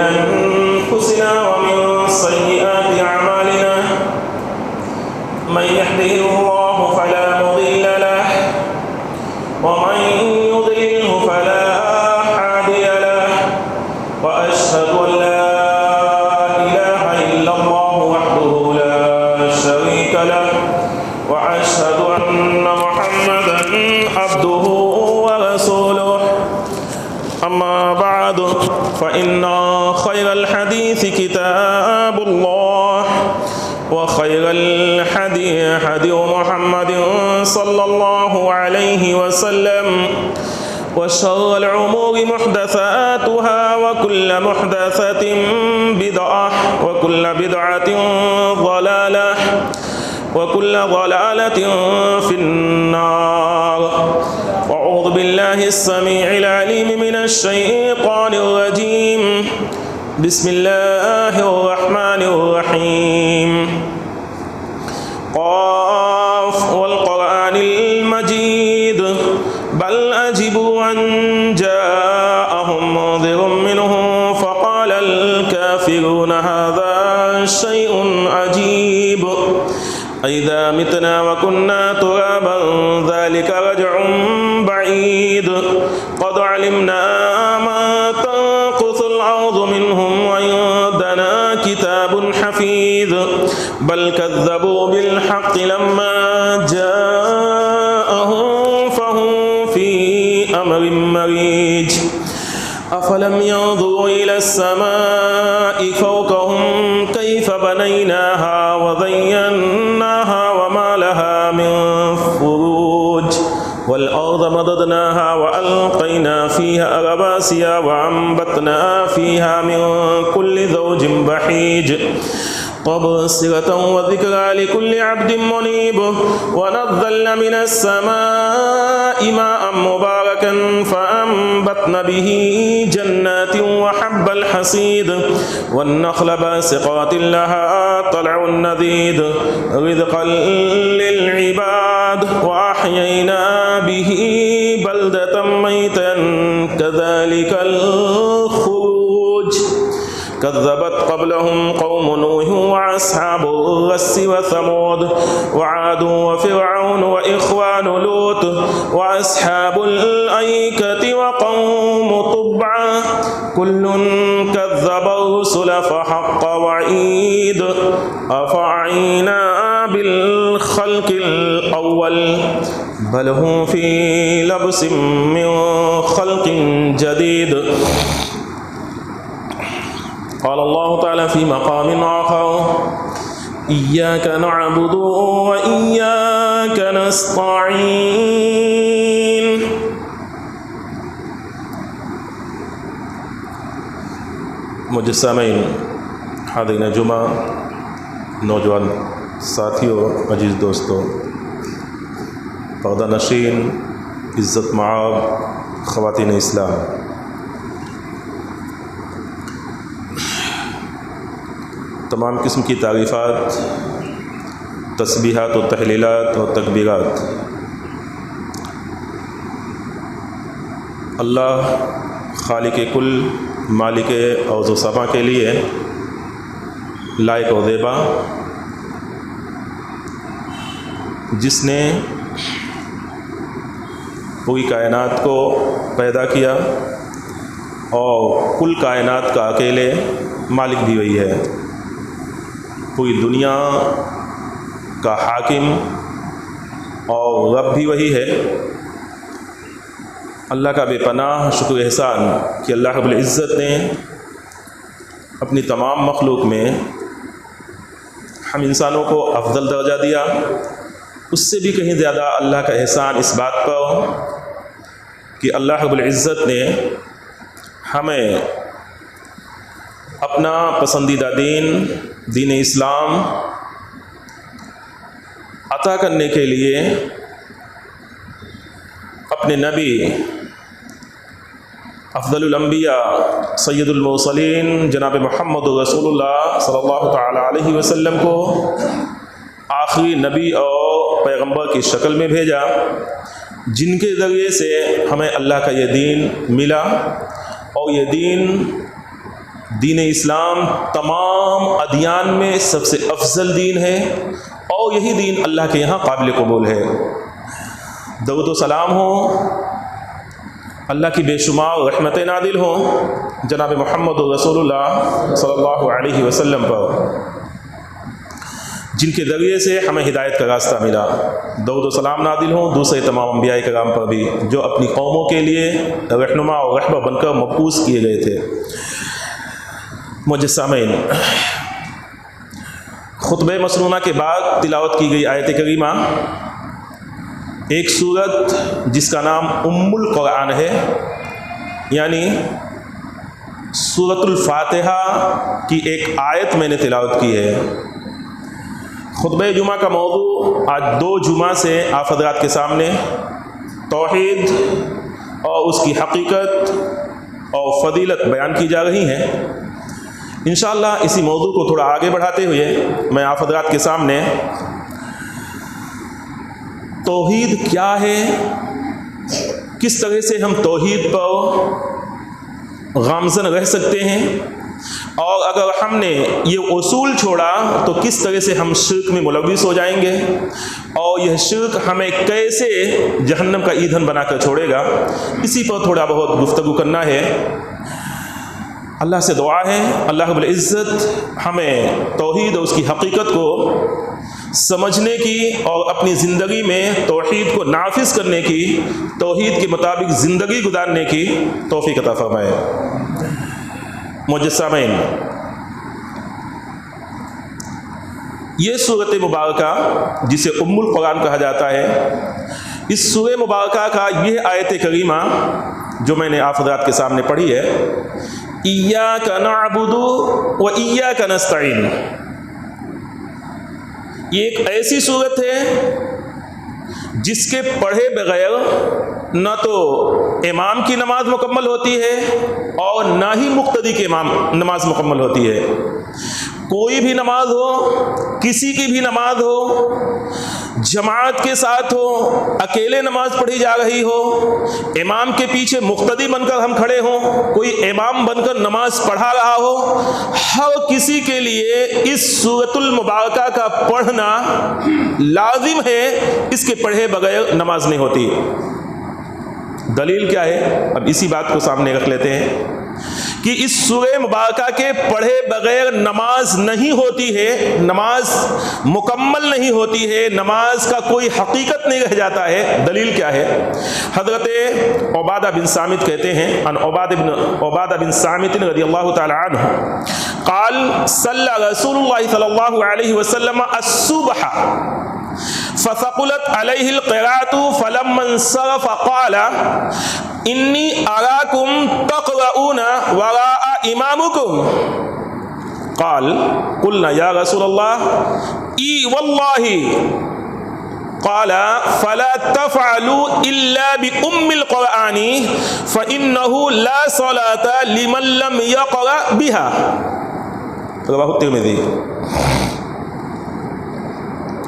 أنفسنا ومن سيئات أعمالنا من يهده الله فلا مضل له ومن يضلله فلا هادي له وأشهد أن لا إله إلا الله وحده لا شريك له وأشهد أن محمدا عبده ورسوله أما بعد فإن خير الحديث كتاب الله وخير الهدي هدي محمد صلى الله عليه وسلم وشر الأمور محدثاتها وكل محدثة بدعة وكل بدعة ضلالة وكل ضلالة في النار. أعوذ بالله السميع العليم من الشيطان الرجيم. بسم الله الرحمن الرحيم. قاف والقرآن المجيد بل أجبوا أن جاءهم منذر منهم فقال الكافرون هذا شيء عجيب أإذا متنا وكنا ترابا ذلك رجع بعيد قد علمنا ما تنقص الأرض منهم وعندنا كتاب حفيظ بل كذبوا بالحق لما جاءهم فهم في أمر مريج أفلم ينظروا إلى السماء فوقهم كيف بنيناها وزيناها وما لها من فروج والأرض مددناها وألقينا فيها رواسي وأنبتنا فيها من كل زوج بهيج تبصرة وذكرى لكل عبد منيب ونزلنا من السماء ماء مباركا فأنبتنا به جنات وحب الحصيد والنخل باسقات لها طلع نضيد رزقا للعباد وأحيينا به بلدة ميتا كذلك الخروج كذبت قبلهم قوم نوح وأصحاب الرس وثمود وعاد وفرعون وإخوان لوط وأصحاب الأيكة وقوم طبع كل كذب الرسل فحق وعيد أفعينا بالخلق الأول بل هم في لبس من خلق جديد. قال الله تعالى في مقام آخر إياك نعبد وإياك نستعين. مجسمین حاضرین جمعہ نوجوان ساتھیوں عزیز دوستوں پردہ نشین عزت مآب خواتین اسلام، تمام قسم کی تعریفات، تسبیحات و تحلیلات و تکبیرات اللہ خالق کل مالک ارض و سما کے لیے لائق و زیبا، جس نے پوری کائنات کو پیدا کیا اور کل کائنات کا اکیلے مالک بھی وہی ہے، پوری دنیا کا حاکم اور رب بھی وہی ہے۔ اللہ کا بے پناہ شکر احسان کہ اللہ رب العزت نے اپنی تمام مخلوق میں ہم انسانوں کو افضل درجہ دیا۔ اس سے بھی کہیں زیادہ اللہ کا احسان اس بات پر کہ اللہ رب العزت نے ہمیں اپنا پسندیدہ دین اسلام عطا کرنے کے لیے اپنے نبی افضل الانبیاء سید المرسلین جناب محمد رسول اللہ صلی اللہ تعالی علیہ وسلم کو آخری نبی اور پیغمبر کی شکل میں بھیجا، جن کے ذریعے سے ہمیں اللہ کا یہ دین ملا، اور یہ دین دین اسلام تمام ادیان میں سب سے افضل دین ہے اور یہی دین اللہ کے یہاں قابل قبول ہے۔ درود و سلام ہو، اللہ کی بے شمار رحمتیں نازل ہوں جناب محمد رسول اللہ صلی اللہ علیہ وسلم پر، جن کے ذریعے سے ہمیں ہدایت کا راستہ ملا۔ درود و سلام نازل ہوں دوسرے تمام انبیاء کرام پر بھی جو اپنی قوموں کے لیے رہنما اور رہبر بن کر مبعوث کیے گئے تھے۔ معزز سامعین، خطبہ مسنونہ کے بعد تلاوت کی گئی آیت کریمہ ایک سورت جس کا نام ام القرآن ہے، یعنی سورۃ الفاتحہ کی ایک آیت میں نے تلاوت کی ہے۔ خطبہ جمعہ کا موضوع آج 2 جمعہ سے آپ حضرات کے سامنے توحید اور اس کی حقیقت اور فضیلت بیان کی جا رہی ہیں۔ انشاءاللہ اسی موضوع کو تھوڑا آگے بڑھاتے ہوئے میں آپ حضرات کے سامنے توحید کیا ہے، کس طرح سے ہم توحید پر گامزن رہ سکتے ہیں، اور اگر ہم نے یہ اصول چھوڑا تو کس طرح سے ہم شرک میں ملوث ہو جائیں گے، اور یہ شرک ہمیں کیسے جہنم کا ایندھن بنا کر چھوڑے گا، اسی پر تھوڑا بہت گفتگو کرنا ہے۔ اللہ سے دعا ہے اللہ رب العزت ہمیں توحید اور اس کی حقیقت کو سمجھنے کی اور اپنی زندگی میں توحید کو نافذ کرنے کی، توحید کے مطابق زندگی گزارنے کی توفیق عطا فرمائے۔ معزز سامعین، یہ سورۃ مبارکہ جسے ام القرآن کہا جاتا ہے، اس سورہ مبارکہ کا یہ آیت کریمہ جو میں نے آپ حضرات کے سامنے پڑھی ہے، ایاک نعبد و ایاک نستعین، یہ ایک ایسی صورت ہے جس کے پڑھے بغیر نہ تو امام کی نماز مکمل ہوتی ہے اور نہ ہی مقتدی کی نماز مکمل ہوتی ہے۔ کوئی بھی نماز ہو، کسی کی بھی نماز ہو، جماعت کے ساتھ ہو، اکیلے نماز پڑھی جا رہی ہو، امام کے پیچھے مقتدی بن کر ہم کھڑے ہوں، کوئی امام بن کر نماز پڑھا رہا ہو، ہر کسی کے لیے اس سورۃ المبارکہ کا پڑھنا لازم ہے، اس کے پڑھے بغیر نماز نہیں ہوتی۔ دلیل کیا ہے؟ اب اسی بات کو سامنے رکھ لیتے ہیں کہ اس سورہ مبارکہ کے پڑھے بغیر نماز نہیں ہوتی ہے، نماز مکمل نہیں ہوتی ہے، نماز کا کوئی حقیقت نہیں رہ جاتا ہے۔ دلیل کیا ہے؟ حضرت عبادہ بن صامت کہتے ہیں، ان عبادہ بن صامت رضی اللہ تعالی عنہ قال صلی رسول اللہ صلی اللہ علیہ وسلم الصبح فثقلت علیہ القراءة فلما انصرف قال انی اراکم تقرؤون وراء امامکم قال قلنا یا رسول اللہ ای واللہ قال فلا تفعلوا الا بام القرآن فانه لا صلاة لمن لم يقرأ بها۔ رواه الترمذی۔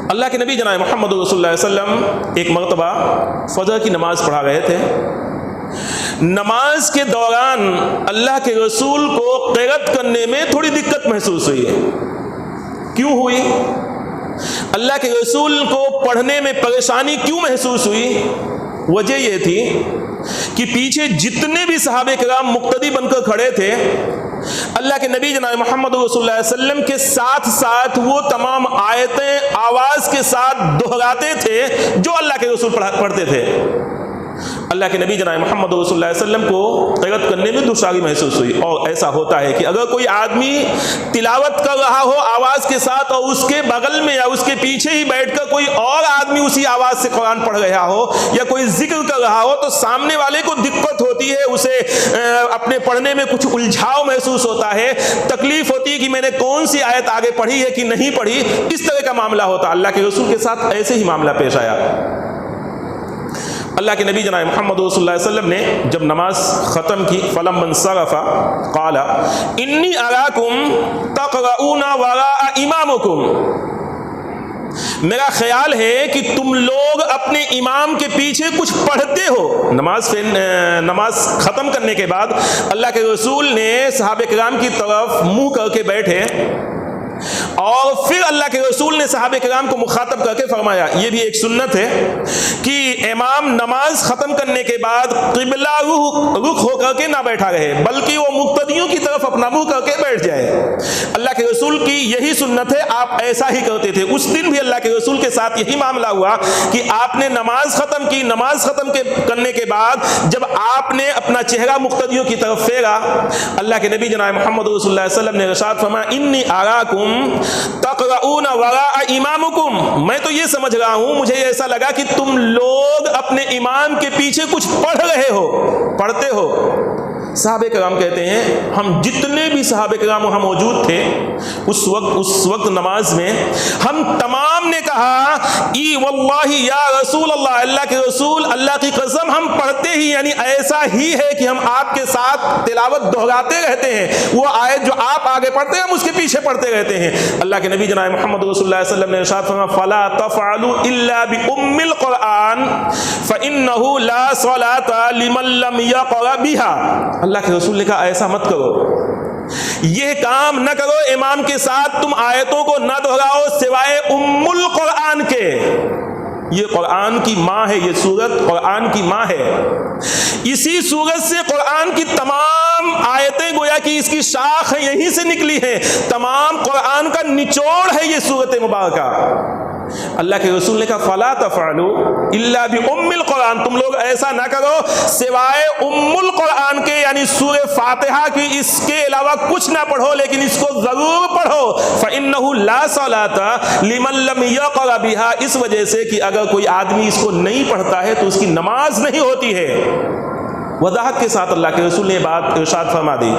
اللہ کے نبی جناب محمد رسول اللہ علیہ وسلم ایک مرتبہ فجر کی نماز پڑھا رہے تھے۔ نماز کے دوران اللہ کے رسول کو قرأت کرنے میں تھوڑی دقت محسوس ہوئی ہے۔ کیوں ہوئی؟ اللہ کے رسول کو پڑھنے میں پریشانی کیوں محسوس ہوئی؟ وجہ یہ تھی کہ پیچھے جتنے بھی صحابہ کرام مقتدی بن کر کھڑے تھے، اللہ کے نبی جناب محمد رسول اللہ علیہ وسلم کے ساتھ ساتھ وہ تمام آیتیں آواز کے ساتھ دہراتے تھے جو اللہ کے رسول پڑھتے تھے۔ اللہ کے نبی جناب محمد رسول اللہ علیہ وسلم کو قرأت کرنے میں دشواری محسوس ہوئی۔ اور ایسا ہوتا ہے کہ اگر کوئی آدمی تلاوت کر رہا ہو آواز کے ساتھ اور اس کے بغل میں یا اس کے پیچھے ہی بیٹھ کر کوئی اور آدمی اسی آواز سے قرآن پڑھ رہا ہو یا کوئی ذکر کر رہا ہو تو سامنے والے کو دقت ہوتی ہے، اسے اپنے پڑھنے میں کچھ الجھاؤ محسوس ہوتا ہے، تکلیف ہوتی ہے کہ میں نے کون سی آیت آگے پڑھی ہے کہ نہیں پڑھی، اس طرح کا معاملہ ہوتا۔ اللہ کے رسول کے ساتھ ایسے ہی معاملہ پیش آیا۔ اللہ کے نبی جناب محمد رسول اللہ علیہ وسلم نے جب نماز ختم کی فلما انصرف قال انی اراکم تقرؤون وراء امامکم، میرا خیال ہے کہ تم لوگ اپنے امام کے پیچھے کچھ پڑھتے ہو. نماز ختم کرنے کے بعد اللہ کے رسول نے صحابہ کرام کی طرف منہ کر کے بیٹھے اور پھر اللہ کے رسول نے صحابہ کرام کو مخاطب کر کے فرمایا. یہ بھی ایک سنت ہے کہ امام نماز ختم کرنے کے بعد قبلہ رخ ہو کر کے نہ بیٹھا رہے بلکہ وہ مقتدیوں کی طرف اپنا منہ کر کے بیٹھ جائے. اللہ کے رسول کی یہی سنت ہے, آپ ایسا ہی کرتے تھے. اس دن بھی اللہ کے رسول کے ساتھ یہی معاملہ ہوا کہ آپ نے نماز ختم کی. نماز ختم کرنے کے بعد جب آپ نے اپنا چہرہ مقتدیوں کی طرف پھیرا, اللہ کے نبی جناب محمد رسول اللہ علیہ وسلم نے ارشاد فرمایا انی اراکم تقرؤون وراء امامکم, میں تو یہ سمجھ رہا ہوں, مجھے ایسا لگا کہ تم لوگ اپنے امام کے پیچھے کچھ پڑھ رہے ہو, پڑھتے ہو. صحابہ کرام کہتے ہیں ہم جتنے بھی صحابہ کرام وہاں موجود تھے اس وقت نماز میں, ہم تمام نے کہا ای واللہ یا رسول اللہ, اللہ کے رسول, اللہ کی قسم ہم پڑھتے ہی, یعنی ایسا ہی ہے کہ ہم آپ کے ساتھ تلاوت دہراتے رہتے ہیں. وہ آیت جو آپ آگے پڑھتے ہیں ہم اس کے پیچھے پڑھتے رہتے ہیں. اللہ کے نبی جناب محمد رسول اللہ علیہ وسلم نے ارشاد فرمایا فلا تفعلوا الا بام القرآن فانه لا صلاة لمن لم يقرأ بها. اللہ کے رسول نے کہا ایسا مت کرو, یہ کام نہ کرو, امام کے ساتھ تم آیتوں کو نہ دہراؤ سوائے ام القرآن کے. یہ قرآن کی ماں ہے, یہ سورت قرآن کی ماں ہے. اسی سورت سے قرآن کی تمام آیتیں گویا کہ اس کی شاخ ہے, یہیں سے نکلی ہیں. تمام قرآن کا نچوڑ ہے یہ سورت مبارکہ. اللہ کے رسول نے کہا فلا تفعلوا الا بام القرآن, تم لوگ ایسا نہ کرو سوائے ام القرآن کے, یعنی سورہ فاتحہ کی, اس کے علاوہ کچھ نہ پڑھو لیکن اس کو ضرور پڑھو. فإنه لا صلاة لمن لم يقرأ بها, اس وجہ سے کہ اگر کوئی آدمی اس کو نہیں پڑھتا ہے تو اس کی نماز نہیں ہوتی ہے. وضاحت کے ساتھ اللہ کے رسول نے بات ارشاد فرما دی.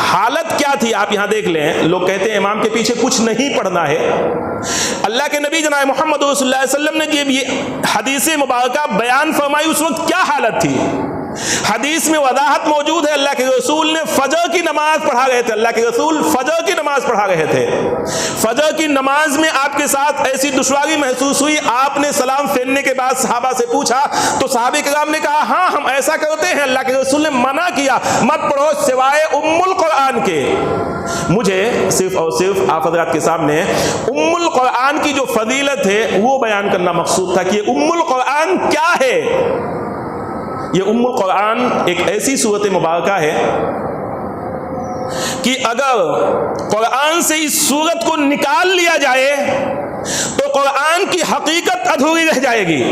حالت کیا تھی آپ یہاں دیکھ لیں. لوگ کہتے ہیں امام کے پیچھے کچھ نہیں پڑھنا ہے. اللہ کے نبی جناب محمد رسول اللہ علیہ وسلم نے جب یہ حدیث مبارکہ بیان فرمائی اس وقت کیا حالت تھی. حدیث میں وضاحت موجود ہے. اللہ کے رسول نے فجر کی نماز پڑھا رہے تھے. اللہ کے رسول فجر کی نماز پڑھا رہے تھے. فجر کی نماز میں آپ کے ساتھ ایسی دشواری محسوس ہوئی, آپ نے سلام پھیرنے کے بعد صحابہ سے پوچھا تو صحابہ کرام نے کہا ہاں ہم ایسا کرتے ہیں. اللہ کے رسول نے منع کیا مت پڑھو سوائے ام القرآن کے. مجھے صرف اور صرف آپ حضرات کے سامنے ام القرآن کی جو فضیلت ہے وہ بیان کرنا مقصود تھا کہ ام القرآن کیا ہے. یہ ام القرآن ایک ایسی سورت مبارکہ ہے کہ اگر قرآن سے اس سورت کو نکال لیا جائے تو قرآن کی حقیقت ادھوری رہ جائے گی.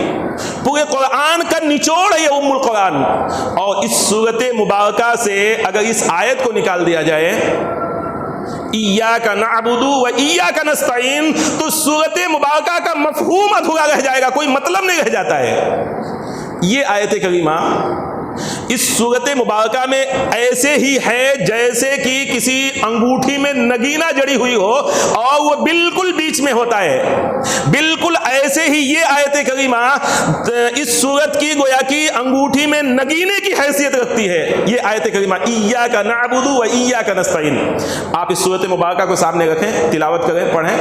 پورے قرآن کا نچوڑ ہے یہ ام القرآن. اور اس سورت مبارکہ سے اگر اس آیت کو نکال دیا جائے ایاک نعبد و ایاک نستعین, تو سورت مبارکہ کا مفہوم ادھورا رہ جائے گا, کوئی مطلب نہیں رہ جاتا ہے. یہ آیت کریمہ اس صورت مبارکہ میں ایسے ہی ہے جیسے کہ کسی انگوٹھی میں نگینہ جڑی ہوئی ہو اور وہ بالکل بیچ میں ہوتا ہے. بالکل ایسے ہی یہ آیت کریمہ اس صورت کی گویا کہ انگوٹھی میں نگینے کی حیثیت رکھتی ہے. یہ آیت کریمہ ایاک نعبد و ایاک نستعین. آپ اس صورت مبارکہ کو سامنے رکھیں, تلاوت کریں, پڑھیں.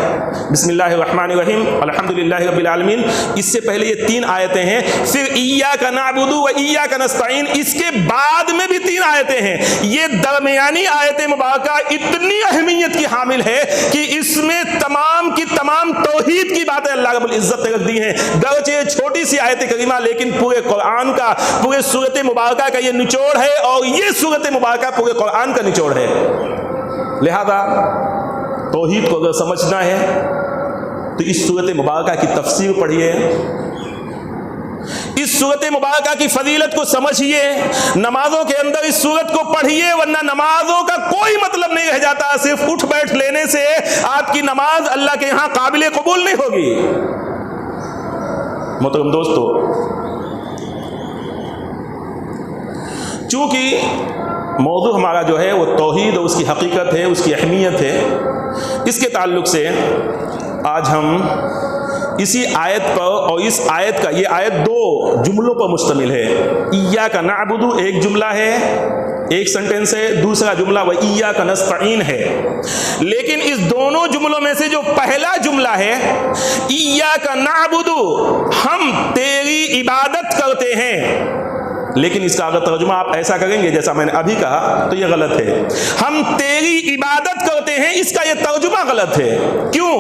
بسم اللہ الرحمن الرحیم الحمدللہ رب العالمین. اس سے پہلے یہ 3 آیتیں ہیں, پھر ایاک نعبد و ایاک نستعین, اس کے بعد میں بھی 3 آیتیں ہیں. یہ درمیانی آیت مبارکہ اتنی اہمیت کی حامل ہے کہ اس میں تمام کی تمام توحید کی باتیں اللہ رب العزت نے رکھ دی ہیں. گرچہ چھوٹی سی آیت کریمہ لیکن پورے قرآن کا, پورے سورت مبارکہ کا یہ نچوڑ ہے اور یہ سورت مبارکہ پورے قرآن کا نچوڑ ہے. لہذا توحید کو اگر سمجھنا ہے تو اس سورت مبارکہ کی تفسیر پڑھیے, اس سورت مبارکہ کی فضیلت کو سمجھیے, نمازوں کے اندر اس سورت کو پڑھیے, ورنہ نمازوں کا کوئی مطلب نہیں رہ جاتا. صرف اٹھ بیٹھ لینے سے آپ کی نماز اللہ کے یہاں قابل قبول نہیں ہوگی. محترم دوستو, چونکہ موضوع ہمارا جو ہے وہ توحید اور اس کی حقیقت ہے, اس کی اہمیت ہے, اس کے تعلق سے آج ہم اسی آیت پر, اور اس آیت کا, یہ آیت 2 جملوں پر مشتمل ہے. ایاک نعبد ایک جملہ ہے, ایک سینٹنس ہے، دوسرا جملہ وَإِيَّاكَ نَسْتَعِينُ ہے، لیکن اس دونوں جملوں میں سے جو پہلا جملہ ہے إِيَّاكَ نَعْبُدُ، ہم تیری عبادت کرتے ہیں، لیکن اس کا اگر ترجمہ آپ ایسا کریں گے جیسا میں نے ابھی کہا تو یہ غلط ہے۔ ہم تیری عبادت کرتے ہیں، اس کا یہ ترجمہ غلط ہے۔ کیوں؟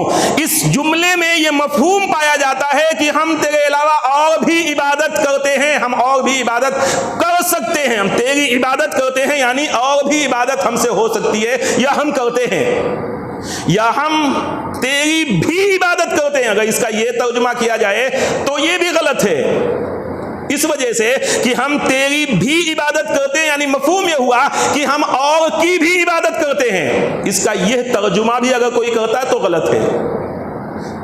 اس جملے میں یہ مفہوم پایا جاتا ہے کہ ہم تیرے علاوہ اور بھی عبادت کرتے ہیں، ہم اور بھی عبادت کر سکتے ہیں۔ ہم تیری عبادت کرتے ہیں یعنی اور بھی عبادت ہم سے ہو سکتی ہے، یا ہم کرتے ہیں، یا ہم تیری بھی عبادت کرتے ہیں۔ اگر اس کا یہ ترجمہ کیا جائے تو یہ بھی غلط ہے، اس وجہ سے کہ ہم تیری بھی عبادت کرتے ہیں یعنی مفہوم یہ ہوا کہ ہم اور کی بھی عبادت کرتے ہیں۔ اس کا یہ ترجمہ بھی اگر کوئی کرتا ہے تو غلط ہے۔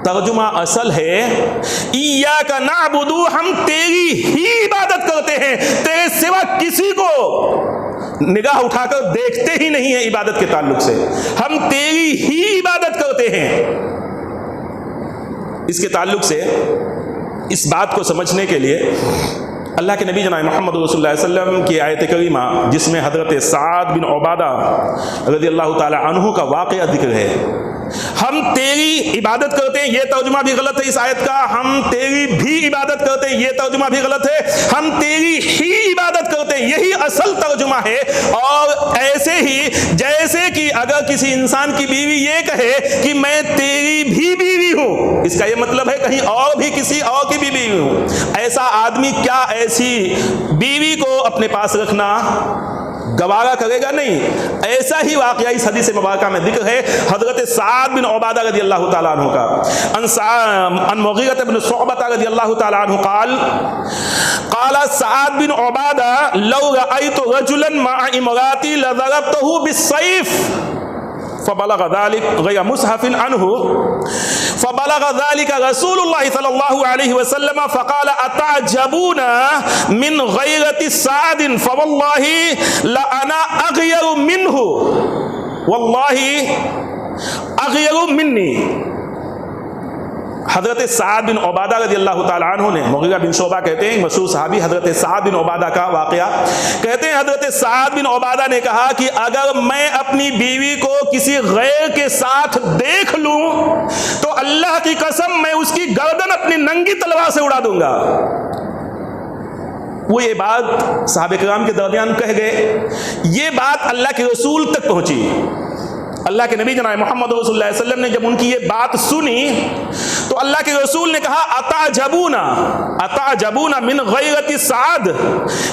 ترجمہ اصل ہے ایاک نعبد، ہم تیری ہی عبادت کرتے ہیں، تیرے سوا کسی کو نگاہ اٹھا کر دیکھتے ہی نہیں ہیں عبادت کے تعلق سے، ہم تیری ہی عبادت کرتے ہیں۔ اس کے تعلق سے اس بات کو سمجھنے کے لیے اللہ کے نبی جناب محمد رسول اللہ علیہ وسلم کی آیت کریمہ جس میں حضرت سعد بن عبادہ رضی اللہ تعالی عنہ کا واقعہ ذکر ہے، ہم تیری عبادت کرتے ہیں، یہ ترجمہ بھی غلط ہے اس آیت کا۔ ہم تیری بھی عبادت کرتے ہیں، یہ ترجمہ بھی غلط ہے۔ ہم تیری ہی عبادت کرتے ہیں، یہی اصل ترجمہ ہے۔ اور ایسے ہی جیسے کہ اگر کسی انسان کی بیوی یہ کہے کہ میں تیری بھی بیوی ہوں، اس کا یہ مطلب ہے کہیں اور بھی کسی اور کی بھی بیوی ہوں۔ ایسا آدمی کیا ایسی بیوی کو اپنے پاس رکھنا گوارا کرے گا؟ نہیں۔ ایسا ہی واقعہ اس حدیث مبارکہ میں ذکر ہے حضرت سعد بن عبادہ رضی اللہ تعالیٰ عنہ کا، ان مغیرہ بن شعبہ رضی اللہ تعالیٰ عنہ قال سعد بن عبادہ لو رأيت رجلا مع امرأتي لضربته بالسيف فبلغ ذلك غير مصحف عنه فبلغ ذلك رسول الله صلى الله عليه وسلم فقال اتعجبون من غيرة سعد فوالله لأنا أغير منه والله أغير مني۔ حضرت سعد بن عبادہ رضی اللہ تعالیٰ عنہ نے، مغیرہ بن شعبہ کہتے ہیں مشہور صحابی حضرت سعد بن عبادہ کا واقعہ، کہتے ہیں حضرت سعد بن عبادہ نے کہا کہ اگر میں اپنی بیوی کو کسی غیر کے ساتھ دیکھ لوں تو اللہ کی قسم میں اس کی گردن اپنی ننگی تلوار سے اڑا دوں گا۔ وہ یہ بات صحابہ کرام کے درمیان کہہ گئے، یہ بات اللہ کے رسول تک پہنچی۔ اللہ کے نبی جناب محمد رسول اللہ علیہ وسلم نے جب ان کی یہ بات سنی تو اللہ کے رسول نے کہا اتعجبون من غیرت سعد،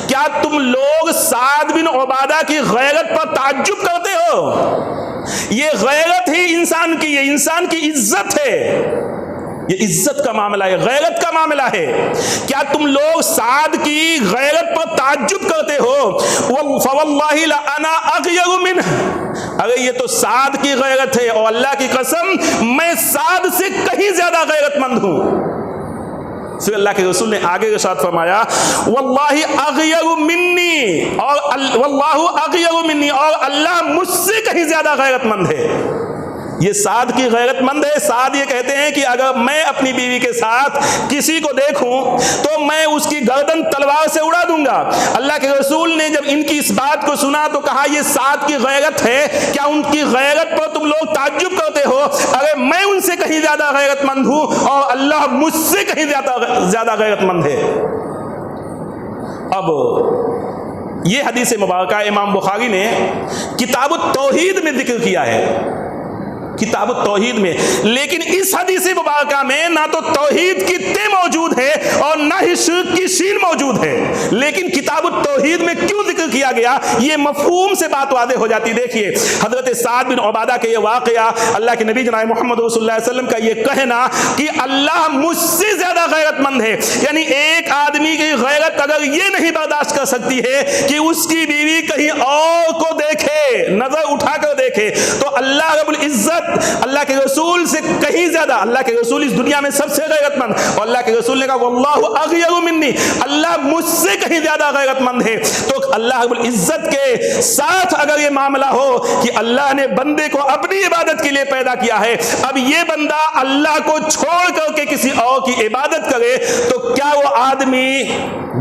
کیا تم لوگ سعد بن عبادہ کی غیرت پر تعجب کرتے ہو؟ یہ غیرت ہی انسان کی، یہ انسان کی عزت ہے، یہ عزت کا معاملہ ہے، غیرت کا معاملہ ہے۔ کیا تم لوگ سعد کی غیرت پر تعجب کرتے ہو؟ فواللہ لأنا اغیر منہ، اگر یہ تو سعد کی غیرت ہے اور اللہ کی قسم میں سعد سے کہیں زیادہ غیرت مند ہوں۔ پھر اللہ کے رسول نے آگے ارشاد فرمایا واللہ اغیر منی، اور واللہ اغیر منی، اور اللہ مجھ سے کہیں زیادہ غیرت مند ہے۔ یہ سعد کی غیرت مند ہے۔ سعد یہ کہتے ہیں کہ اگر میں اپنی بیوی کے ساتھ کسی کو دیکھوں تو میں اس کی گردن تلوار سے اڑا دوں گا۔ اللہ کے رسول نے جب ان کی اس بات کو سنا تو کہا یہ سعد کی غیرت ہے، کیا ان کی غیرت پر تم لوگ تعجب کرتے ہو؟ اگر میں ان سے کہیں زیادہ غیرت مند ہوں اور اللہ مجھ سے کہیں زیادہ غیرت مند ہے۔ اب یہ حدیث مبارکہ امام بخاری نے کتاب التوحید میں ذکر کیا ہے، کتاب التوحید میں، لیکن اس حدیث مبارکہ میں نہ تو توحید کی تے موجود ہے اور نہ ہی شرک کی شین موجود ہے، لیکن کتاب التوحید میں کیوں ذکر کیا گیا یہ مفہوم سے بات واضح ہو جاتی۔ دیکھیے حضرت سعد بن عبادہ کا یہ واقعہ، اللہ کے نبی جناب محمد رسول اللہ علیہ وسلم کا یہ کہنا کہ اللہ مجھ سے زیادہ غیرت مند ہے، یعنی ایک آدمی کی غیرت اگر یہ نہیں برداشت کر سکتی ہے کہ اس کی بیوی کہیں اور کو دیکھے، نظر اٹھا کر دیکھے، تو اللہ رب العزت اللہ کے رسول سے کہیں زیادہ زیادہ اللہ کے رسول اس دنیا میں سب سے غیرت مند, اور اللہ کے رسول نے کہا واللہ اغیر منی, اللہ مجھ سے کہیں زیادہ غیرت مند ہے. تو اللہ رب العزت کے ساتھ اگر یہ معاملہ ہو کہ اللہ نے بندے کو اپنی عبادت کے لیے پیدا کیا ہے, اب یہ بندہ اللہ کو چھوڑ کر کے کسی اور کی عبادت کرے, تو کیا وہ آدمی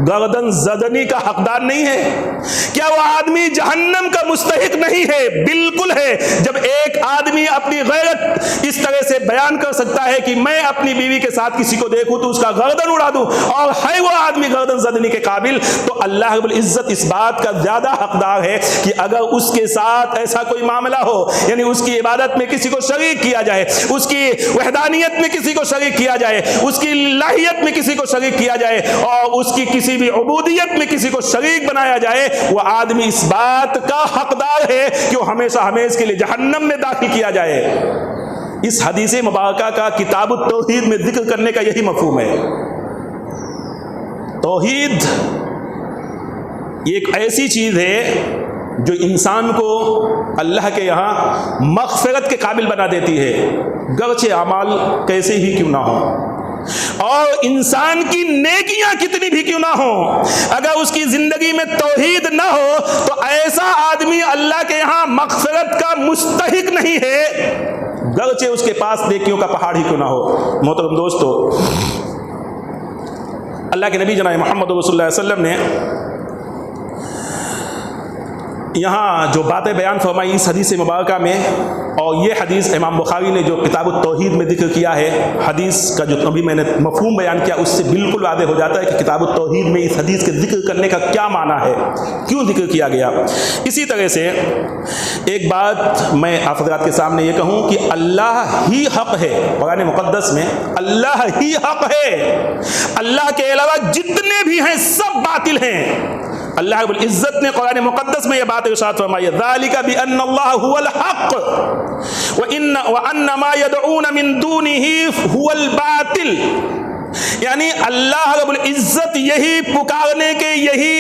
گردن زدنی کا حقدار نہیں ہے؟ کیا وہ آدمی جہنم کا مستحق نہیں ہے؟ بالکل ہے. جب ایک آدمی اپنی غیرت اس طرح سے بیان کر سکتا ہے کہ میں اپنی بیوی کے ساتھ کسی کو دیکھوں تو اس کا گردن اڑا دوں, اور ہے وہ آدمی گردن زدنی کے قابل, تو اللہ رب العزت اس بات کا زیادہ حقدار ہے کہ اگر اس کے ساتھ ایسا کوئی معاملہ ہو, یعنی اس کی عبادت میں کسی کو شریک کیا جائے, اس کی وحدانیت میں کسی کو شریک کیا جائے, اس کی الہیت میں کسی کو شریک کیا جائے, اور اس کی کسی بھی عبودیت میں کسی کو شریک بنایا جائے, وہ آدمی اس بات کا حقدار ہے کہ وہ ہمیشہ ہمیشہ کے لیے جہنم میں داخل کیا جائے. اس حدیث مبارکہ کا کتاب التوحید میں ذکر کرنے کا یہی مفہوم ہے. توحید یہ ایک ایسی چیز ہے جو انسان کو اللہ کے یہاں مغفرت کے قابل بنا دیتی ہے, گرچہ اعمال کیسے ہی کیوں نہ ہوں, اور انسان کی نیکیاں کتنی بھی کیوں نہ ہوں, اگر اس کی زندگی میں توحید نہ ہو تو ایسا آدمی اللہ کے یہاں مغفرت کا مستحق نہیں ہے, گرچہ اس کے پاس نیکیوں کا پہاڑ ہی کیوں نہ ہو. محترم دوستو, اللہ کے نبی جناب محمد رسول اللہ علیہ وسلم نے یہاں جو باتیں بیان فرمائی اس حدیث مبارکہ میں, اور یہ حدیث امام بخاری نے جو کتاب التوحید میں ذکر کیا ہے, حدیث کا جو ابھی میں نے مفہوم بیان کیا اس سے بالکل واضح ہو جاتا ہے کہ کتاب التوحید میں اس حدیث کے ذکر کرنے کا کیا معنی ہے, کیوں ذکر کیا گیا. اسی طرح سے ایک بات میں آپ حضرات کے سامنے یہ کہوں کہ اللہ ہی حق ہے. قرآن مقدس میں اللہ ہی حق ہے, اللہ کے علاوہ جتنے بھی ہیں سب باطل ہیں. اللہ رب العزت نے قرآن مقدس میں یہ بات ارشاد فرمائی, ذالک بان اللہ هو الحق وان ما يدعون من دونه هو الباطل. یعنی اللہ رب العزت یہی پکارنے کے, یہی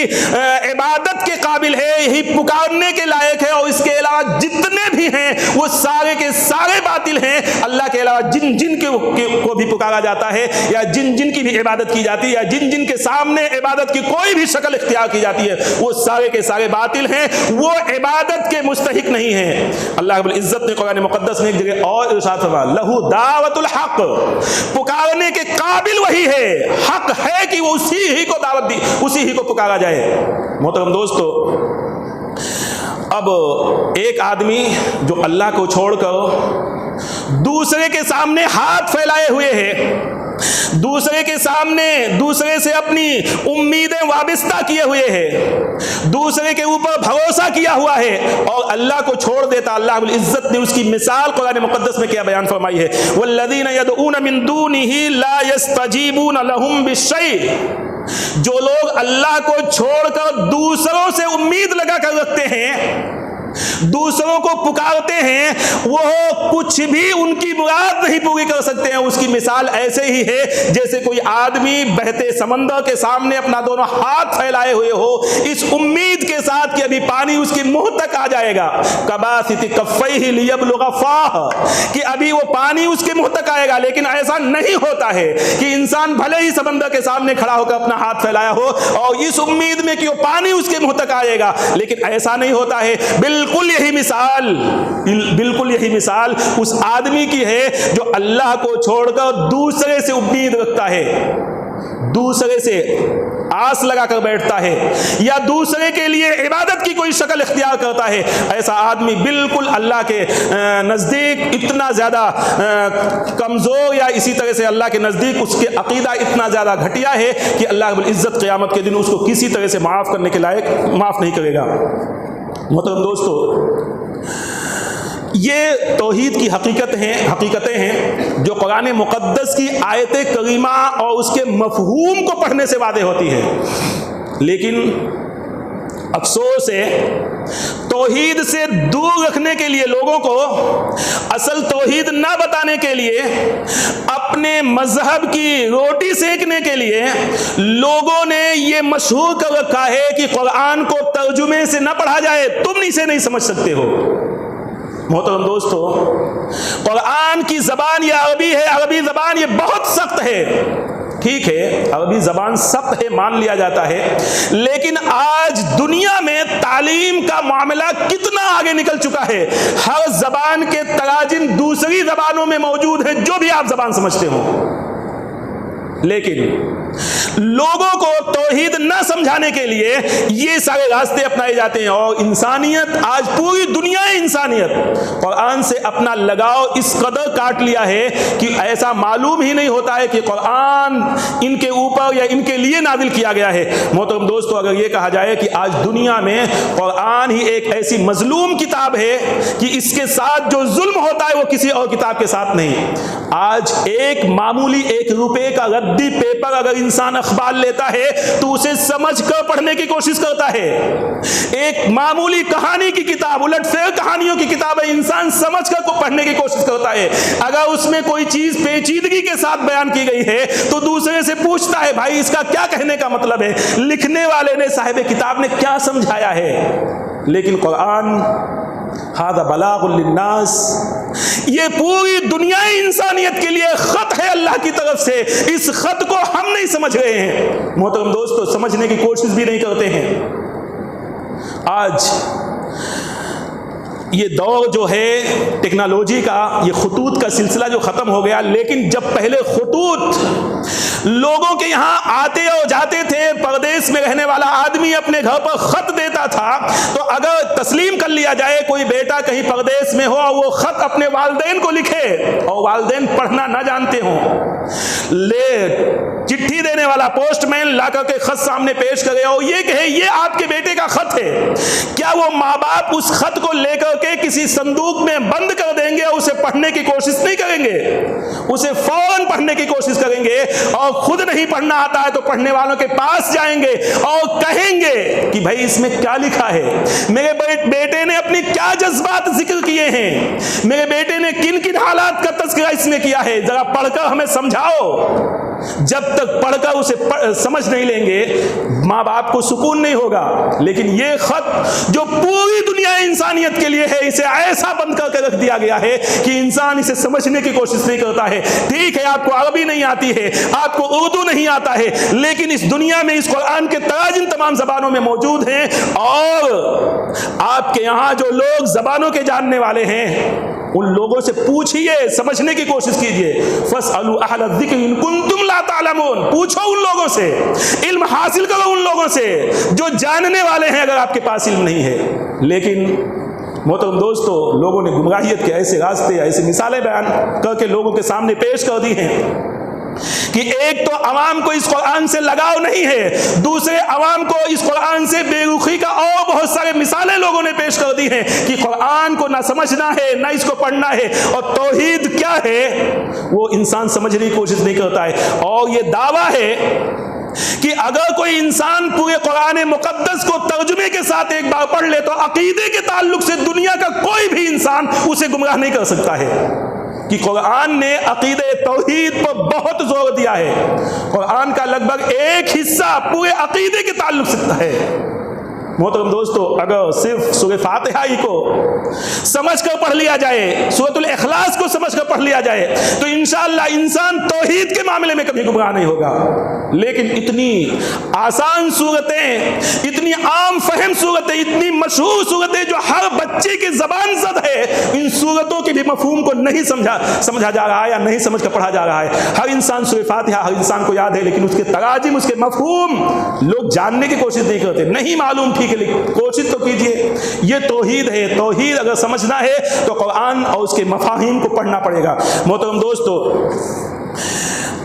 عبادت کے قابل ہے, یہی پکارنے کے لائق ہے, اور اس کے علاوہ جتنے بھی ہیں وہ سارے کے سارے باطل ہیں. اللہ کے علاوہ جن جن کو بھی پکارا جاتا ہے, یا جن جن کی بھی عبادت کی جاتی ہے, یا جن جن کے سامنے عبادت کی کوئی بھی شکل اختیار کی جاتی ہے, وہ سارے کے سارے باطل ہیں, وہ عبادت کے مستحق نہیں ہیں. اللہ رب العزت نے قرآن مقدس میں ایک جگہ اور ارشاد فرمایا, لہو دعوت الحق, پکارنے کے قابل وہی ہے, حق ہے کہ وہ اسی ہی کو دعوت دی, اسی ہی کو پکارا جائے. محترم دوستو, اب ایک آدمی جو اللہ کو چھوڑ کر دوسرے کے سامنے ہاتھ پھیلائے ہوئے ہے, دوسرے کے سامنے دوسرے سے اپنی امیدیں وابستہ کیے ہوئے ہے, دوسرے کے اوپر بھروسہ کیا ہوا ہے, اور اللہ کو چھوڑ دیتا, اللہ رب العزت نے اس کی مثال قرآن مقدس میں کیا بیان فرمائی ہے, والذین یدعون من دونہ لا یستجیبون لہم بالشیء. جو لوگ اللہ کو چھوڑ کر دوسروں سے امید لگا کر رکھتے ہیں, دوسروں کو پکارتے ہیں, وہ کچھ بھی ان کی مراد نہیں پوری کر سکتے ہیں. اس کی مثال ایسے ہی ہے جیسے کوئی آدمی بہتے سمندر کے سامنے اپنا دونوں ہاتھ پھیلائے ہوئے ہو, اس امید کے ساتھ کہ ابھی پانی اس کی منہ تک آ جائے گا, کباسط کفیہ لیبلغ فاہ, کہ ابھی وہ پانی اس کے منہ تک آئے گا. لیکن ایسا نہیں ہوتا ہے کہ انسان بھلے ہی سمندر کے سامنے کھڑا ہو کر اپنا ہاتھ پھیلایا ہو اور اس امید میں کہ وہ پانی اس کے منہ تک آئے گا, لیکن ایسا نہیں ہوتا ہے. بالکل یہی مثال اس آدمی کی ہے جو اللہ کو چھوڑ کر دوسرے سے امید رکھتا ہے, دوسرے سے آس لگا کر بیٹھتا ہے, یا دوسرے کے لیے عبادت کی کوئی شکل اختیار کرتا ہے. ایسا آدمی بالکل اللہ کے نزدیک اتنا زیادہ کمزور, یا اسی طرح سے اللہ کے نزدیک اس کے عقیدہ اتنا زیادہ گھٹیا ہے کہ اللہ رب العزت قیامت کے دن اس کو کسی طرح سے معاف کرنے کے لائق معاف نہیں کرے گا. محترم دوستو, یہ توحید کی حقیقتیں ہیں جو قرآن مقدس کی آیت کریمہ اور اس کے مفہوم کو پڑھنے سے واضح ہوتی ہے. لیکن افسوس ہے, توحید سے دور رکھنے کے لیے, لوگوں کو اصل توحید نہ بتانے کے لیے, اپنے مذہب کی روٹی سینکنے کے لیے لوگوں نے یہ مشہور کر رکھا ہے کہ قرآن کو ترجمے سے نہ پڑھا جائے, تم اسے نہیں سمجھ سکتے ہو. محترم دوستو، قرآن کی زبان یہ عربی ہے، عربی زبان یہ بہت سخت ہے. ٹھیک ہے، عربی زبان سخت ہے، مان لیا جاتا ہے، لیکن آج دنیا میں تعلیم کا معاملہ کتنا آگے نکل چکا ہے. ہر زبان کے تراجم دوسری زبانوں میں موجود ہیں، جو بھی آپ زبان سمجھتے ہو، لیکن لوگوں کو توحید نہ سمجھانے کے لیے یہ سارے راستے اپنائے جاتے ہیں. اور انسانیت، آج پوری دنیا انسانیت قرآن سے اپنا لگاؤ اس قدر کاٹ لیا ہے کہ ایسا معلوم ہی نہیں ہوتا ہے کہ قرآن ان کے اوپر یا ان کے لیے نازل کیا گیا ہے. محترم دوستو، اگر یہ کہا جائے کہ آج دنیا میں قرآن ہی ایک ایسی مظلوم کتاب ہے کہ اس کے ساتھ جو ظلم ہوتا ہے وہ کسی اور کتاب کے ساتھ نہیں. آج ایک معمولی 1 روپے کا ردی پیپر اگر انسان اخبار لیتا ہے تو اسے سمجھ کر پڑھنے کی کوشش کرتا ہے. ایک معمولی کہانی کی کتاب، الٹ پھیر کہانیوں کی کتاب ہے، انسان سمجھ کر پڑھنے کی کوشش کرتا ہے. اگر اس میں کوئی چیز پیچیدگی کے ساتھ بیان کی گئی ہے تو دوسرے سے پوچھتا ہے، بھائی اس کا کیا کہنے کا مطلب ہے، لکھنے والے نے، صاحب کتاب نے کیا سمجھایا ہے. لیکن قرآن ھذا بلاغ للناس، یہ پوری دنیا انسانیت کے لیے خط ہے اللہ کی طرف سے. اس خط کو ہم نہیں سمجھ رہے ہیں. محترم دوستو، سمجھنے کی کوشش بھی نہیں کرتے ہیں. آج یہ دور جو ہے ٹیکنالوجی کا، یہ خطوط کا سلسلہ جو ختم ہو گیا، لیکن جب پہلے خطوط لوگوں کے یہاں آتے اور جاتے تھے، پردیس میں رہنے والا آدمی اپنے گھر پر خط دیتا تھا، تو اگر تسلیم کر لیا جائے کوئی بیٹا کہیں پردیس میں ہو اور وہ خط اپنے والدین کو لکھے اور والدین پڑھنا نہ جانتے ہوں، چٹھی دینے والا پوسٹ مین لا کر کے خط سامنے پیش کرے اور یہ کہے یہ آپ کے بیٹے کا خط ہے، کیا وہ ماں باپ اس خط کو لے کر کے کسی صندوق میں بند کر دیں گے اور اسے پڑھنے کی کوشش نہیں کریں گے؟ اسے فوراً پڑھنے کی کوشش کریں گے، اور خود نہیں پڑھنا آتا ہے تو پڑھنے والوں کے پاس جائیں گے اور کہیں گے کہ بھائی اس میں کیا لکھا ہے، میرے بیٹے نے اپنی کیا جذبات ذکر کیے ہیں، میرے بیٹے نے کن کن حالات کا تذکرہ اس میں کیا ہے، ذرا پڑھ کر ہمیں سمجھاؤ. جب تک پڑھ کر اسے سمجھ نہیں لیں گے ماں باپ کو سکون نہیں ہوگا. لیکن یہ خط جو پوری دنیا انسانیت کے لیے ہے، اسے ایسا بند کر کے رکھ دیا گیا ہے کہ انسان اسے سمجھنے کی کوشش نہیں کرتا ہے. ٹھیک ہے، آپ کو عربی نہیں آتی ہے، آپ کو اردو نہیں آتا ہے، لیکن اس دنیا میں اس قرآن کے تراجم تمام زبانوں میں موجود ہیں. اور آپ کے یہاں جو لوگ زبانوں کے جاننے والے ہیں، ان لوگوں سے پوچھئے، سمجھنے کی کوشش کیجئے. فَاسْأَلُوا أَهْلَ الذِّكْرِ إِن كُنتُمْ لَا تَعْلَمُونَ، پوچھو ان لوگوں سے، علم حاصل کرو ان لوگوں سے جو جاننے والے ہیں، اگر آپ کے پاس علم نہیں ہے. لیکن محترم دوستو، لوگوں نے گمراہیت کے ایسے راستے، ایسی مثالیں بیان کر کے لوگوں کے سامنے پیش کر دی ہیں کہ ایک تو عوام کو اس قرآن سے لگاؤ نہیں ہے، دوسرے عوام کو اس قرآن سے بے رخی کا اور بہت سارے مثالیں لوگوں نے پیش کر دی ہیں کہ قرآن کو نہ سمجھنا ہے، نہ اس کو پڑھنا ہے، اور توحید کیا ہے وہ انسان سمجھنے کی کوشش نہیں کرتا ہے. اور یہ دعویٰ ہے کہ اگر کوئی انسان پورے قرآن مقدس کو ترجمے کے ساتھ ایک بار پڑھ لے تو عقیدے کے تعلق سے دنیا کا کوئی بھی انسان اسے گمراہ نہیں کر سکتا ہے، کہ قرآن نے عقیدہ توحید پر بہت زور دیا ہے. قرآن کا لگ بھگ ایک حصہ پورے عقیدے کے تعلق سے ہے. محترم دوستو، اگر صرف سورہ فاتحہ ہی کو سمجھ کر پڑھ لیا جائے، سورۃ الاخلاص کو سمجھ کر پڑھ لیا جائے، تو انشاءاللہ انسان توحید کے معاملے میں کبھی گمراہ نہیں ہوگا. لیکن اتنی آسان صورتیں، اتنی عام فہم صورتیں، اتنی مشہور صورتیں جو ہر بچے کی زبان زد ہے، ان صورتوں کے بھی مفہوم کو نہیں سمجھا جا رہا ہے یا نہیں سمجھ کر پڑھا جا رہا ہے. ہر انسان سورہ فاتحہ ہر انسان کو یاد ہے، لیکن اس کے تراجم، اس کے مفہوم لوگ جاننے کی کوشش نہیں کرتے. نہیں معلوم، ٹھیک ہے، کوشش تو کیجئے. یہ توحید ہے. توحید اگر سمجھنا ہے تو قرآن اور اس کے مفاہیم کو پڑھنا پڑے گا. محترم دوستو،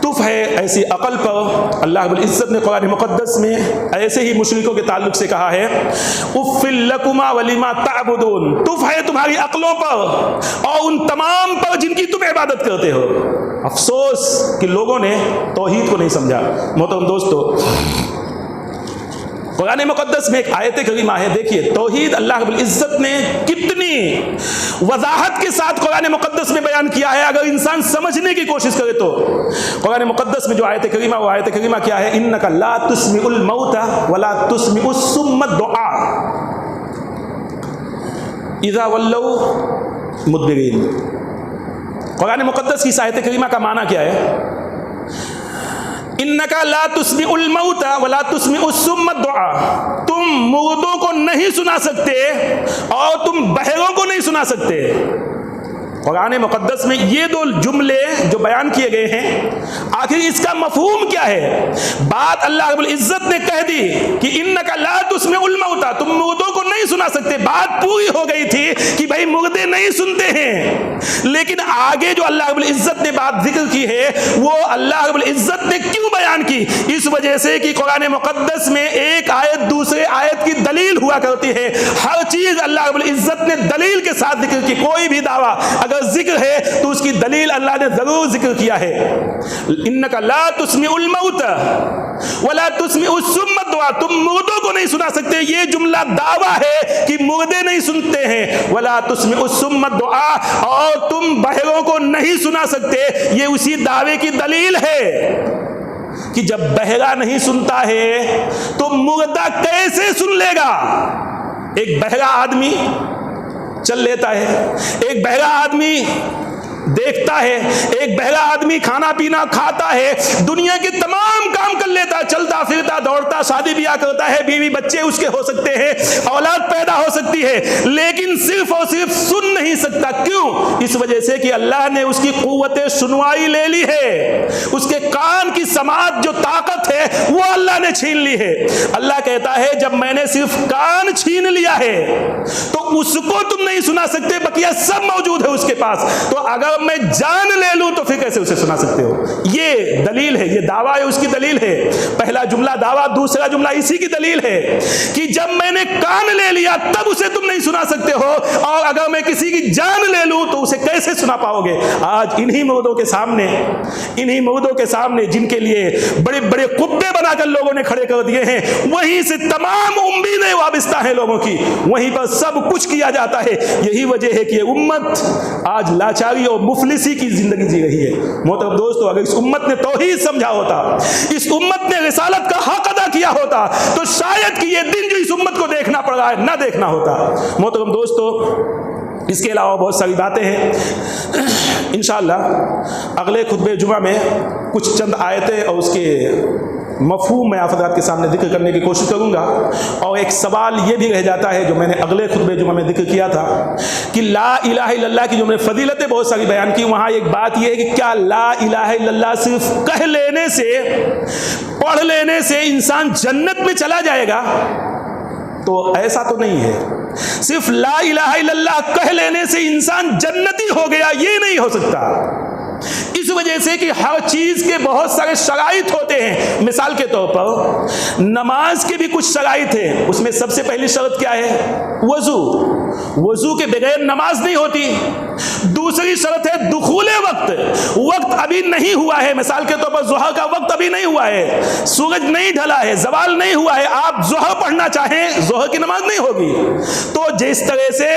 تف ہے ایسی عقل پر اللہ رب العزت نے قرآن مقدس میں ایسے ہی مشرکوں کے تعلق سے کہا ہے، اف لکما ولما تعبدون. تف ہے تمہاری عقلوں پر اور ان تمام پر جن کی تم عبادت کرتے ہو. افسوس کہ لوگوں نے توحید کو نہیں سمجھا. محترم دوستو، قرآن مقدس میں ایک آیت کریمہ ہے، دیکھیے توحید اللہ رب العزت نے کتنی وضاحت کے ساتھ قرآن مقدس میں بیان کیا ہے. اگر انسان سمجھنے کی کوشش کرے تو قرآن مقدس میں جو آیت کریمہ، وہ آیت کریمہ کیا ہے؟ انک لا تسمع الموت ولا تسمع الصم الدعاء اذا ولوا مدبرین۔ قرآن مقدس کی آیت کریمہ کا معنی کیا ہے؟ انکا لا تسمع الموت ولا تسمع الصم الدعاء، تم مردوں کو نہیں سنا سکتے اور تم بہروں کو نہیں سنا سکتے۔ قرآن مقدس میں یہ دو جملے جو بیان کیے گئے ہیں، آخر اس کا مفہوم کیا ہے؟ بات اللہ رب العزت نے کہہ دی کہ انکا لا تسمع الموت، تم مردوں کو نہیں سنا سکتے، بات پوری ہو گئی تھی کہ بھائی مردے نہیں سنتے ہیں، لیکن آگے جو اللہ رب العزت نے بات ذکر کی ہے وہ اللہ رب العزت نے کیوں بیان کی؟ اس وجہ سے کہ قرآن مقدس میں ایک آیت دوسرے آیت کی دلیل ہوا کرتی ہے، ہر چیز اللہ رب العزت نے دلیل کے ساتھ ذکر کی، کوئی بھی دعویٰ اگر ذکر ہے تو اس کی دلیل اللہ نے ضرور ذکر کیا ہے۔ انکا لا تسمع الموت ولا تسمع الصم الدعاء، تم مردوں کو نہیں سنا سکتے، یہ جملہ دعویٰ ہے کہ مردے نہیں سنتے ہیں، ولا تسمع الصم الدعاء، اور تم بہروں کو نہیں سنا سکتے، یہ اسی دعوے کی دلیل ہے کہ جب بہرا نہیں سنتا ہے تو مردہ کیسے سن لے گا؟ ایک بہرا آدمی چل لیتا ہے، ایک بہرا آدمی دیکھتا ہے، ایک بہرا آدمی کھانا پینا کھاتا ہے، دنیا کے تمام کام کر لیتا ہے، چلتا پھرتا دوڑتا، شادی بیاہ کرتا ہے، بیوی بچے اس کے ہو سکتے ہیں، اولاد پیدا ہو سکتی ہے، لیکن صرف اور صرف سن نہیں سکتا۔ کیوں؟ اس وجہ سے کہ اللہ نے اس کی قوت سنوائی لے لی ہے، اس کے کان کی سماعت جو طاقت ہے وہ اللہ نے چھین لی ہے۔ اللہ کہتا ہے جب میں نے صرف کان چھین لیا ہے تو اس کو تم نہیں سنا سکتے، بقیہ سب موجود ہے اس کے پاس، تو اگر میں جان لے لوں تو پھر کیسے اسے سنا سکتے ہو؟ یہ دلیل ہے، یہ دعویٰ ہے، اس کی دلیل ہے۔ پہلا جملہ دعویٰ، دوسرا جملہ اسی کی دلیل ہے کہ جب میں نے کان لے لیا تب اسے تم نہیں سنا سکتے ہو، اور اگر میں کسی کی جان لے لوں تو اسے کیسے سنا پاؤ گے؟ آج انہی مردوں کے سامنے جن کے لیے بڑے بڑے قبے بنا کر لوگوں نے کھڑے کر دیے ہیں، وہیں سے تمام امیدیں وابستہ ہیں لوگوں کی، وہیں پر سب کچھ کیا جاتا ہے۔ یہی وجہ ہے کہ یہ امت آج لاچاری اور مفلسی کی زندگی جی رہی ہے۔ محترم دوستو، اگر اس امت نے توحید سمجھا ہوتا، اس امت نے رسالت کا حق ادا کیا ہوتا، تو شاید کہ یہ دن جو اس امت کو دیکھنا پڑ رہا ہے نہ دیکھنا ہوتا۔ محترم دوستو، اس کے علاوہ بہت ساری باتیں ہیں، انشاءاللہ اگلے خطبہ جمعہ میں کچھ چند آیتیں اور اس کے مفہوم میں آپ حضرات کے سامنے ذکر کرنے کی کوشش کروں گا۔ اور ایک سوال یہ بھی رہ جاتا ہے جو میں نے اگلے خطبہ جمعہ میں ذکر کیا تھا کہ لا الہ الا اللہ کی جو میں نے فضیلتیں بہت ساری بیان کی، وہاں ایک بات یہ ہے کہ کیا لا الہ الا اللہ صرف کہہ لینے سے، پڑھ لینے سے انسان جنت میں چلا جائے گا؟ تو ایسا تو نہیں ہے، صرف لا الہ الا اللہ کہہ لینے سے انسان جنتی ہو گیا یہ نہیں ہو سکتا۔ اس وجہ سے کہ ہر چیز کے بہت سارے شرائط ہوتے ہیں۔ مثال کے طور پر نماز کے بھی کچھ شرائط ہیں، اس میں سب سے پہلی شرط کیا ہے؟ وضو کے بغیر نماز نہیں ہوتی۔ دوسری شرط ہے دخول وقت ابھی نہیں ہوا ہے، مثال کے طور پر ظہر کا وقت ابھی نہیں ہوا ہے، سورج نہیں ڈھلا ہے، زوال نہیں ہوا ہے، آپ ظہر پڑھنا چاہیں ظہر کی نماز نہیں ہوگی۔ تو جس طرح سے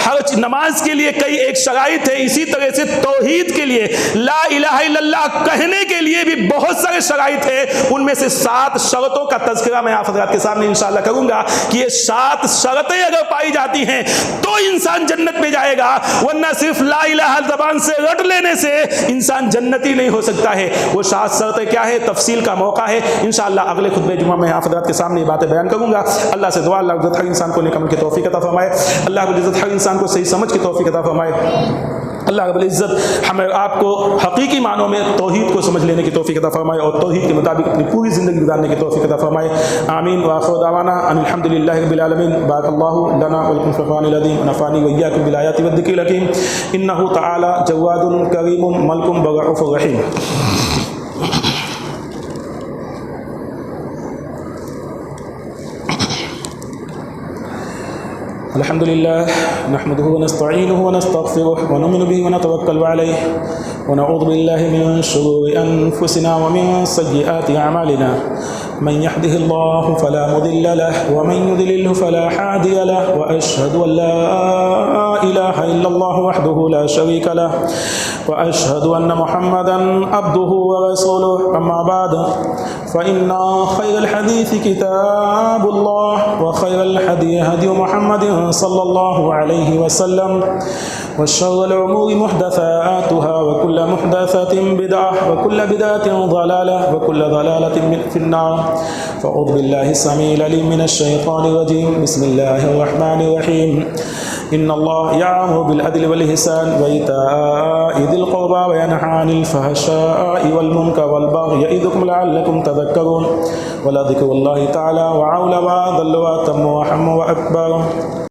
ہر نماز کے لیے کئی ایک شرائط ہے، اسی طرح سے توحید کے لیے، لا الہ الا اللہ کہنے کے لیے بھی بہت سارے شرائط ہیں۔ ان میں سے 7 شرطوں کا تذکرہ میں آپ حضرات کے سامنے انشاءاللہ کروں گا کہ یہ 7 شرطیں اگر پائی جاتی ہیں تو انسان جنت میں جائے گا، ورنہ صرف لا الہ زبان سے رٹ لینے سے انسان جنتی نہیں ہو سکتا ہے۔ وہ 7 شرطیں کیا ہے؟ تفصیل کا موقع ہے، انشاءاللہ اگلے خطبہ جمعہ میں آپ حضرات کے سامنے یہ باتیں بیان کروں گا۔ اللہ سے دعا اللہ عزت ہر انسان کو نیک عمل کی توفیق عطا فرمائے، اللہ رب العزت ہر انسان کو صحیح سمجھ کی توفیق عطا فرمائے، اللہ رب العزت ہمیں آپ کو حقیقی معنوں میں توحید کو سمجھ لینے کی توفیق عطا فرمائے اور توحید کے مطابق اپنی پوری زندگی گزارنے کی توفیق عطا فرمائے۔ آمین وآخر دعوانا ان الحمدللہ رب العالمین۔ بارک اللہ لنا ولکم فی القرآن العظیم ونفعنی وإیاکم بالآیات والذکر الحکیم، انہ تعالی جواد کریم ملک رؤوف رحیم۔ الحمد لله نحمده ونستعينه ونستغفره ونؤمن به ونتوكل عليه ونعوذ بالله من شرور أنفسنا ومن سيئات أعمالنا، من يهده الله فلا مضل له ومن يضلله فلا هادي له، وأشهد أن لا إله إلا الله وحده لا شريك له، وأشهد أن محمدا عبده ورسوله، أما بعد فإن خير الحديث كتاب الله وخير الهدي هدي محمد صلى الله عليه وسلم وشر الأمور محدثاتها وكل محدثة بدعة وكل بدعة ضلالة وكل ضلالة في النار. فأعوذ بالله السميع العليم من الشيطان الرجيم. بسم الله الرحمن الرحيم. إن الله يأمر بالعدل والإحسان وإيتاء ذي القربى وينهى عن الفحشاء والمنكر والبغي يعظكم لعلكم تذكرون. ولذكر الله تعالى وأعلى وأذل وأتم وأحم وأكبر.